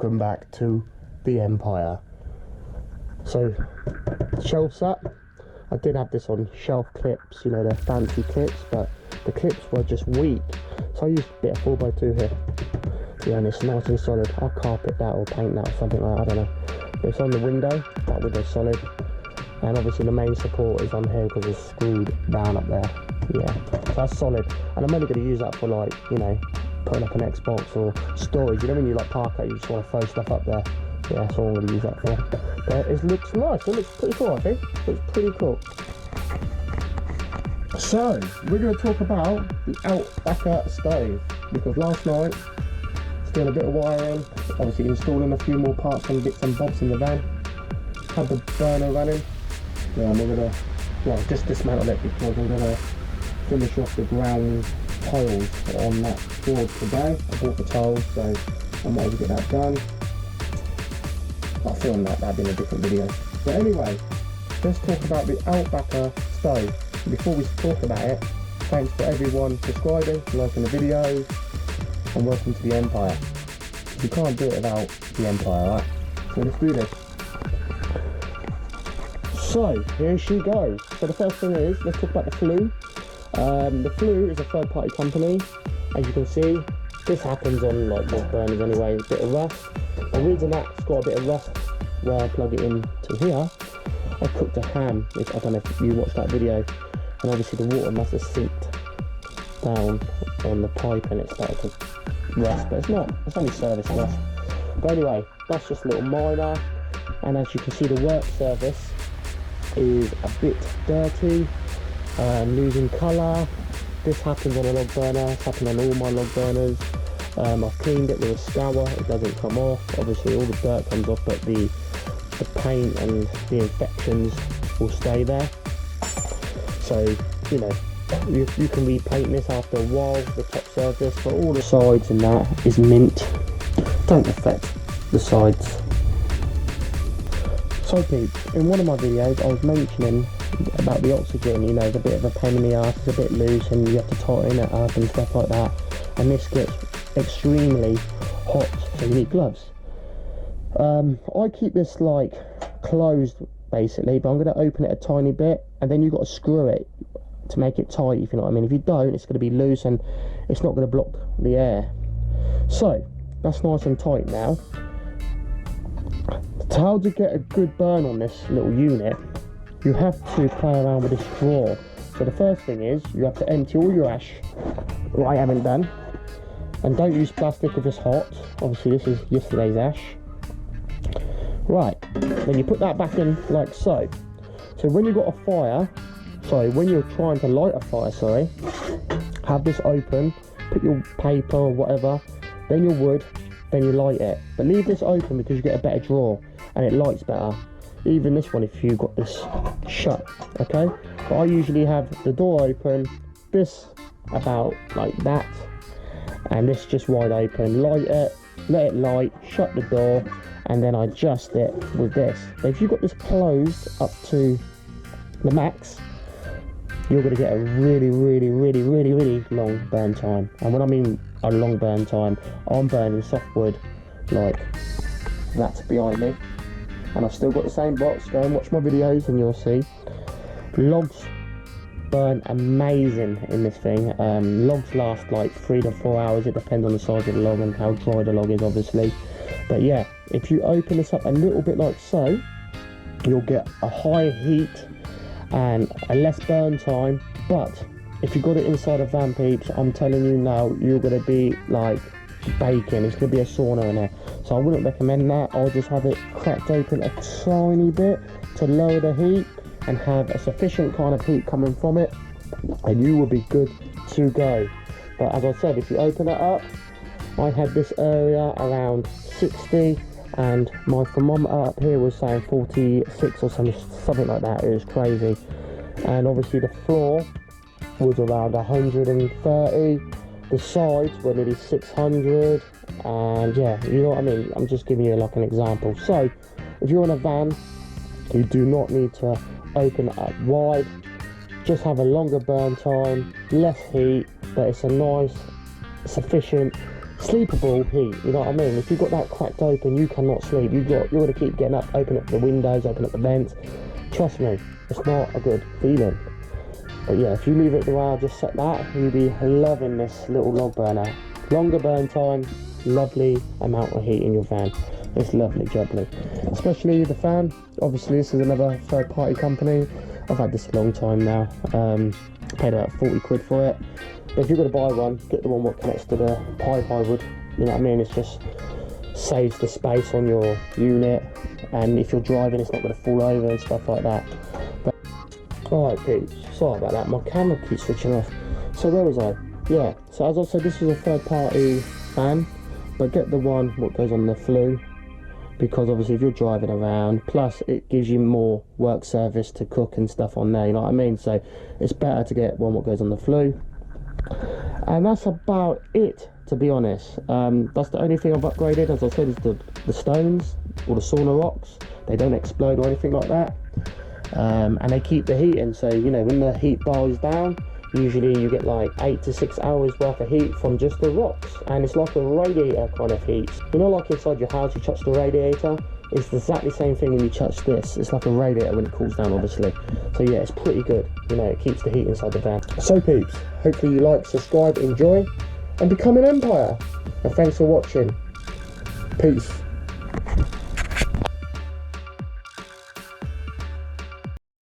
welcome back to the Empire. So, shelf set. I did have this on shelf clips, you know, they're fancy clips, but the clips were just weak. So I used a bit of 4x2 here. Yeah, and it's nice and solid. I'll carpet that or paint that or something like that, I don't know. But it's on the window, that window's solid. And obviously the main support is on here because it's screwed down up there. Yeah, so that's solid. And I'm only going to use that for, like, you know, putting up an Xbox or storage. You know when you like park out, you just want to throw stuff up there. Yeah, that's all I'm going to use that for. But it looks nice. It looks pretty cool, I think. It looks pretty cool. So, we're going to talk about the Outbacker stove. Because last night, doing a bit of wiring, obviously installing a few more parts and bits and bobs in the van. Had the burner running. Yeah, and we're going to, well, just dismantle it because I'm going to finish off the ground tiles on that board today. I bought the tiles, so I might as well get that done. I'll film that in a different video. But anyway, let's talk about the Outbacker stove. Before we talk about it, thanks for everyone subscribing, liking the videos, and welcome to the Empire. You can't do it without the Empire, right? So let's do this. So, here she goes. So the first thing is, let's talk about the flue. The flue is a third-party company. As you can see, this happens on like wood burners anyway, a bit of rust. The reason that's got a bit of rust where I plug it into here, I cooked a ham, which I don't know if you watched that video, and obviously the water must have seeped down on the pipe and it started to rust, but it's not, it's only service rust. But anyway, that's just a little minor, and as you can see the work surface is a bit dirty, losing colour. This happens on a log burner, it's happened on all my log burners. I've cleaned it with a scour, it doesn't come off. Obviously all the dirt comes off, but the paint and the infections will stay there. So, you know, you can repaint this after a while, the top surface, but all the sides and that is mint. Don't affect the sides. So peeps, in one of my videos I was mentioning about the oxygen, you know, it's a bit of a pain in the arse, it's a bit loose and you have to tighten it up and stuff like that. And this gets extremely hot, so you need gloves. I keep this like closed basically, but I'm going to open it a tiny bit and then you've got to screw it to make it tight, if you know what I mean. If you don't, it's going to be loose and it's not going to block the air. So that's nice and tight now. How to get a good burn on this little unit, you have to play around with this drawer. So the first thing is you have to empty all your ash, what I haven't done, and don't use plastic if it's hot. Obviously this is yesterday's ash. Right, then you put that back in like so. So when you've got a fire, when you're trying to light a fire, have this open, put your paper or whatever, then your wood, then you light it. But leave this open because you get a better draw and it lights better. Even this one if you've got this shut, okay? But I usually have the door open, this about like that, and this just wide open. Light it, let it light, shut the door, and then I adjust it with this. But if you've got this closed up to the max, you're going to get a really long burn time. And when I mean a long burn time, I'm burning softwood like that's behind me, and I've still got the same box. Go and watch my videos and you'll see logs burn amazing in this thing. Logs last like 3 to 4 hours, it depends on the size of the log and how dry the log is obviously. But yeah, if you open this up a little bit like so, you'll get a higher heat and a less burn time. But if you got it inside a van, peeps, I'm telling you now, you're going to be like baking. It's going to be a sauna in there. So I wouldn't recommend that. I'll just have it cracked open a tiny bit to lower the heat and have a sufficient kind of heat coming from it, and you will be good to go. But as I said, if you open it up, I had this area around 60 and my thermometer up here was saying 46 or something like that. It was crazy. And obviously the floor was around 130, the sides were nearly 600, and yeah, you know what I mean. I'm just giving you like an example. So if you're in a van, you do not need to open it up wide, just have a longer burn time, less heat, but it's a nice sufficient sleepable heat, you know what I mean? If you've got that cracked open, you cannot sleep. You're going to keep getting up, open up the windows, open up the vents. Trust me, it's not a good feeling. But yeah, if you leave it the way I just set that, you'll be loving this little log burner. Longer burn time, lovely amount of heat in your van. It's lovely, jubbly. Especially the fan. Obviously, this is another third-party company. I've had this a long time now. Paid about 40 quid for it. But if you're going to buy one, get the one that connects to the pipe, I would. You know what I mean? It just saves the space on your unit. And if you're driving, it's not going to fall over and stuff like that. But, alright, peeps. Sorry about that. My camera keeps switching off. So where was I? Yeah. So as I said, this is a third-party fan. But get the one what goes on the flue. Because obviously if you're driving around, plus it gives you more work service to cook and stuff on there, you know what I mean? So it's better to get one what goes on the flue. And that's about it, to be honest. That's the only thing I've upgraded, as I said, is the stones or the sauna rocks. They don't explode or anything like that. And they keep the heat in, so you know when the heat dies down, usually you get like 8 to 6 hours worth of heat from just the rocks, and it's like a radiator kind of heat. You know, like inside your house you touch the radiator, it's exactly the same thing when you touch this. It's like a radiator when it cools down, obviously. So yeah, it's pretty good, you know, it keeps the heat inside the van. So peeps, hopefully you like, subscribe, enjoy, and become an empire. And thanks for watching. Peace.